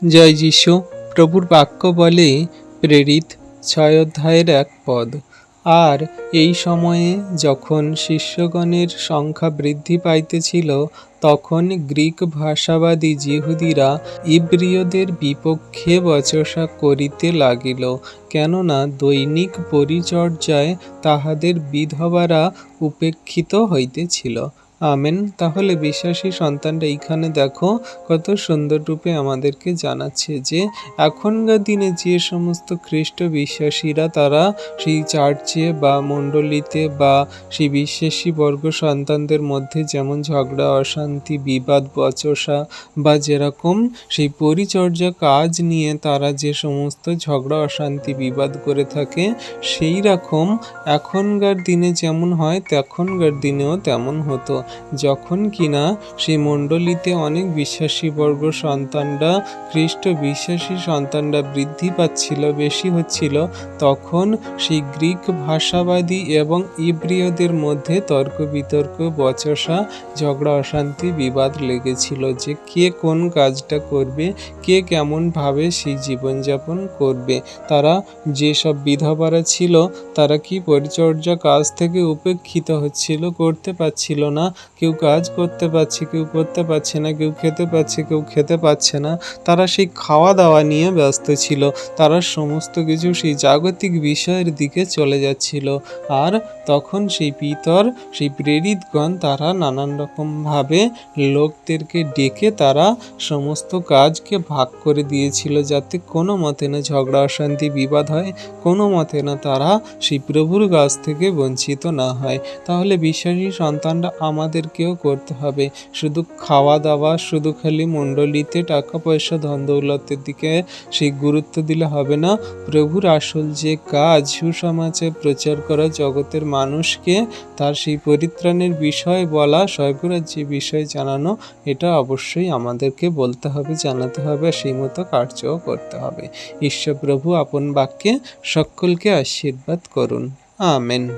জয় যিশু। প্রভুর বাক্য বলে প্রেরিত ৬ অধ্যায়ের ১ পদ। আর এই সময়ে যখন শিষ্যগণের সংখ্যা বৃদ্ধি পাইতেছিল, তখন গ্রীক ভাষাবাদী যিহুদীরা ইব্রীয়দের বিপক্ষে বচসা করিতে লাগিল, কেননা দৈনিক পরিচর্যায় তাহাদের বিধবারা উপেক্ষিত হইতেছিল। আমেন। তাহলে বিশ্বাসী সন্তানরা এইখানে দেখো কত সুন্দর রূপে আমাদেরকে জানাচ্ছে যে এখনকার দিনে যে সমস্ত খ্রিস্ট বিশ্বাসীরা তারা সেই চার্চে বা মণ্ডলীতে বা সেই বিশ্বাসী বর্গ সন্তানদের মধ্যে যেমন ঝগড়া, অশান্তি, বিবাদ, বচসা বা যেরকম সেই পরিচর্যা কাজ নিয়ে তারা যে সমস্ত ঝগড়া, অশান্তি, বিবাদ করে থাকে, সেই রকম এখনকার দিনে যেমন হয় তখনকার দিনেও তেমন হতো। যখন কিনা সেই মণ্ডলীতে অনেক বিশ্বাসী বর্গ সন্তানরা, খ্রিস্ট বিশ্বাসী সন্তানরা বৃদ্ধি পাচ্ছিল, বেশি হচ্ছিল, তখন সেই গ্রিক ভাষাবাদী এবং ইব্রীয়দের মধ্যে তর্ক বিতর্ক, বচসা, ঝগড়া, অশান্তি, বিবাদ লেগেছিল যে কে কোন কাজটা করবে, কে কেমনভাবে সেই জীবনযাপন করবে। তারা যেসব বিধবারা ছিল তারা কি পরিচর্যা কাজ থেকে উপেক্ষিত হচ্ছিল, করতে পারছিল না। কেউ কাজ করতে পারছে, কেউ করতে পারছে না, কেউ খেতে পাচ্ছে, কেউ খেতে পাচ্ছে না। তারা সেই খাওয়া দাওয়া নিয়ে ব্যস্ত ছিল। তারা সমস্ত কিছু সেই জাগতিক বিষয়ের দিকে চলে যাচ্ছিল। আর তখন সেই পিতর, সেই প্রেরিতগণ তারা নানান রকমভাবে লোকদেরকে ডেকে তারা সমস্ত কাজকে ভাগ করে দিয়েছিল, যাতে কোনো মতে না ঝগড়া, অশান্তি, বিবাদ হয়, কোনো মতে না তারা সেই প্রভুর কাছ থেকে বঞ্চিত না হয়। তাহলে বিশ্বাসী সন্তানরা আমাদেরকেও করতে হবে। শুধু খাওয়া দাওয়া, শুধু খালি মণ্ডলীতে টাকা পয়সা, ধন দৌলতের দিকে সেই গুরুত্ব দিলে হবে না। প্রভুর আসল যে কাজ, সুসমাচার প্রচার করা, জগতের মানুষকে তার সেই পরিত্রাণের বিষয় বলা, স্বর্গরাজ্যের বিষয় জানানো, এটা অবশ্যই আমাদেরকে বলতে হবে, জানাতে হবে, সেই মতো কার্যও করতে হবে। ঈশ্বর প্রভু আপন বাক্যে সকলকে আশীর্বাদ করুন। আমেন।